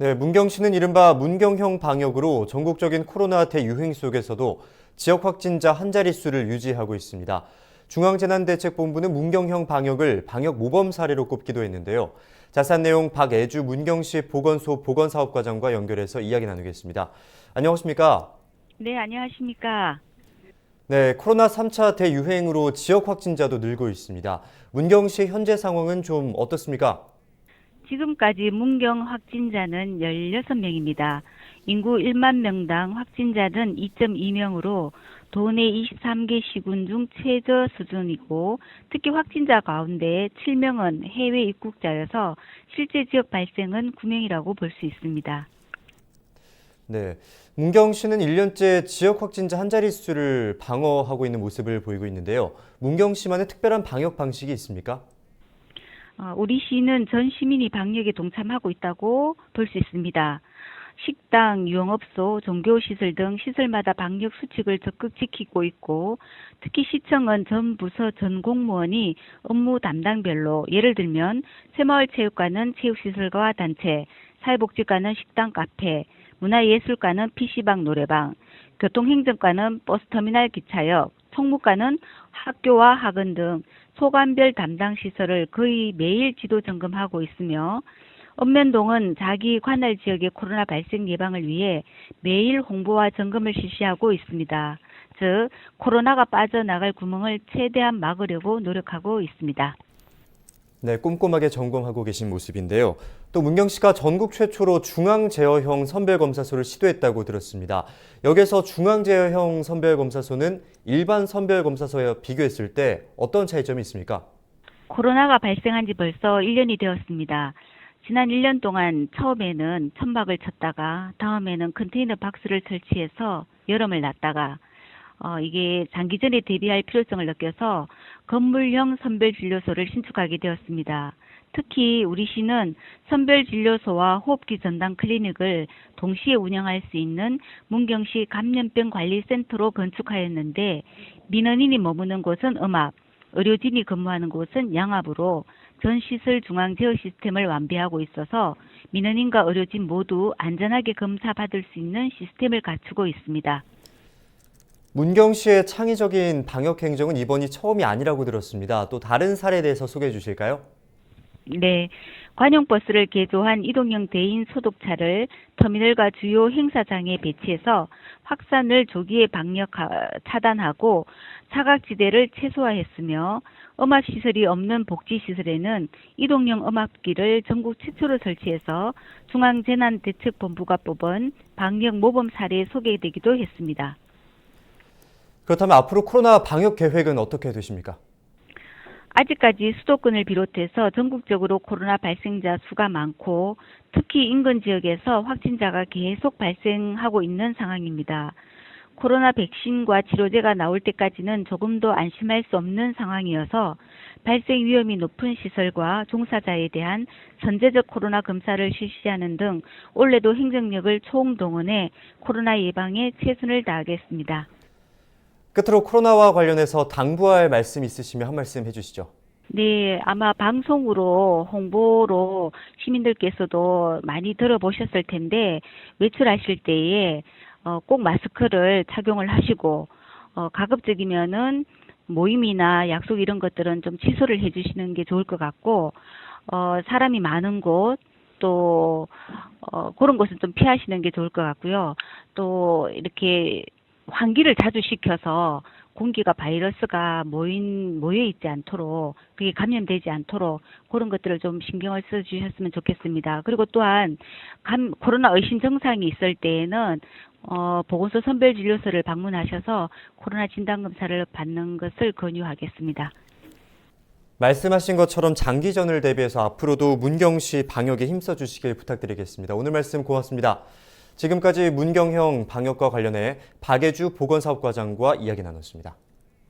네, 문경시는 이른바 문경형 방역으로 전국적인 코로나 대유행 속에서도 지역 확진자 한 자릿수를 유지하고 있습니다. 중앙재난대책본부는 문경형 방역을 방역 모범 사례로 꼽기도 했는데요. 자세한 내용 박애주 문경시 보건소 보건사업과장과 연결해서 이야기 나누겠습니다. 안녕하십니까? 네, 안녕하십니까? 네, 코로나 3차 대유행으로 지역 확진자도 늘고 있습니다. 문경시 현재 상황은 좀 어떻습니까? 지금까지 문경 확진자는 16명입니다. 인구 1만 명당 확진자는 2.2명으로 도내 23개 시군 중 최저 수준이고 특히 확진자 가운데 7명은 해외 입국자여서 실제 지역 발생은 9명이라고 볼 수 있습니다. 네, 문경시는 1년째 지역 확진자 한 자릿수를 방어하고 있는 모습을 보이고 있는데요. 문경시만의 특별한 방역 방식이 있습니까? 우리 시는 전 시민이 방역에 동참하고 있다고 볼 수 있습니다. 식당, 유흥업소, 종교시설 등 시설마다 방역 수칙을 적극 지키고 있고 특히 시청은 전 부서 전 공무원이 업무 담당별로 예를 들면 새마을체육관은 체육시설과 단체, 사회복지과는 식당, 카페, 문화예술과는 PC방, 노래방, 교통행정과는 버스터미널, 기차역, 총무과는 학교와 학원 등 소관별 담당 시설을 거의 매일 지도 점검하고 있으며 읍면동은 자기 관할 지역의 코로나 발생 예방을 위해 매일 홍보와 점검을 실시하고 있습니다. 즉, 코로나가 빠져나갈 구멍을 최대한 막으려고 노력하고 있습니다. 네, 꼼꼼하게 점검하고 계신 모습인데요. 또 문경시가 전국 최초로 중앙제어형 선별검사소를 시도했다고 들었습니다. 여기서 중앙제어형 선별검사소는 일반 선별검사소와 비교했을 때 어떤 차이점이 있습니까? 코로나가 발생한 지 벌써 1년이 되었습니다. 지난 1년 동안 처음에는 천막을 쳤다가 다음에는 컨테이너 박스를 설치해서 여름을 놨다가 이게 장기전에 대비할 필요성을 느껴서 건물형 선별진료소를 신축하게 되었습니다. 특히 우리 시는 선별진료소와 호흡기 전담 클리닉을 동시에 운영할 수 있는 문경시 감염병 관리센터로 건축하였는데 민원인이 머무는 곳은 음압, 의료진이 근무하는 곳은 양압으로 전 시설 중앙 제어 시스템을 완비하고 있어서 민원인과 의료진 모두 안전하게 검사받을 수 있는 시스템을 갖추고 있습니다. 문경시의 창의적인 방역 행정은 이번이 처음이 아니라고 들었습니다. 또 다른 사례에 대해서 소개해 주실까요? 네, 관용버스를 개조한 이동형 대인 소독차를 터미널과 주요 행사장에 배치해서 확산을 조기에 차단하고 사각지대를 최소화했으며 음압시설이 없는 복지시설에는 이동형 음압기를 전국 최초로 설치해서 중앙재난대책본부가 뽑은 방역 모범 사례에 소개되기도 했습니다. 그렇다면 앞으로 코로나 방역 계획은 어떻게 되십니까? 아직까지 수도권을 비롯해서 전국적으로 코로나 발생자 수가 많고 특히 인근 지역에서 확진자가 계속 발생하고 있는 상황입니다. 코로나 백신과 치료제가 나올 때까지는 조금도 안심할 수 없는 상황이어서 발생 위험이 높은 시설과 종사자에 대한 선제적 코로나 검사를 실시하는 등 올해도 행정력을 총동원해 코로나 예방에 최선을 다하겠습니다. 끝으로 코로나와 관련해서 당부할 말씀 있으시면 한 말씀 해주시죠. 네, 아마 방송으로 홍보로 시민들께서도 많이 들어보셨을 텐데 외출하실 때에 꼭 마스크를 착용을 하시고 가급적이면은 모임이나 약속 이런 것들은 좀 취소를 해주시는 게 좋을 것 같고 사람이 많은 곳 또 그런 곳은 좀 피하시는 게 좋을 것 같고요. 또 이렇게 환기를 자주 시켜서 공기가 바이러스가 모여 있지 않도록 그게 감염되지 않도록 그런 것들을 좀 신경을 써 주셨으면 좋겠습니다. 그리고 또한 코로나 의심 증상이 있을 때에는 보건소 선별진료소를 방문하셔서 코로나 진단검사를 받는 것을 권유하겠습니다. 말씀하신 것처럼 장기전을 대비해서 앞으로도 문경시 방역에 힘써 주시길 부탁드리겠습니다. 오늘 말씀 고맙습니다. 지금까지 문경형 방역과 관련해 박애주 보건사업과장과 이야기 나눴습니다.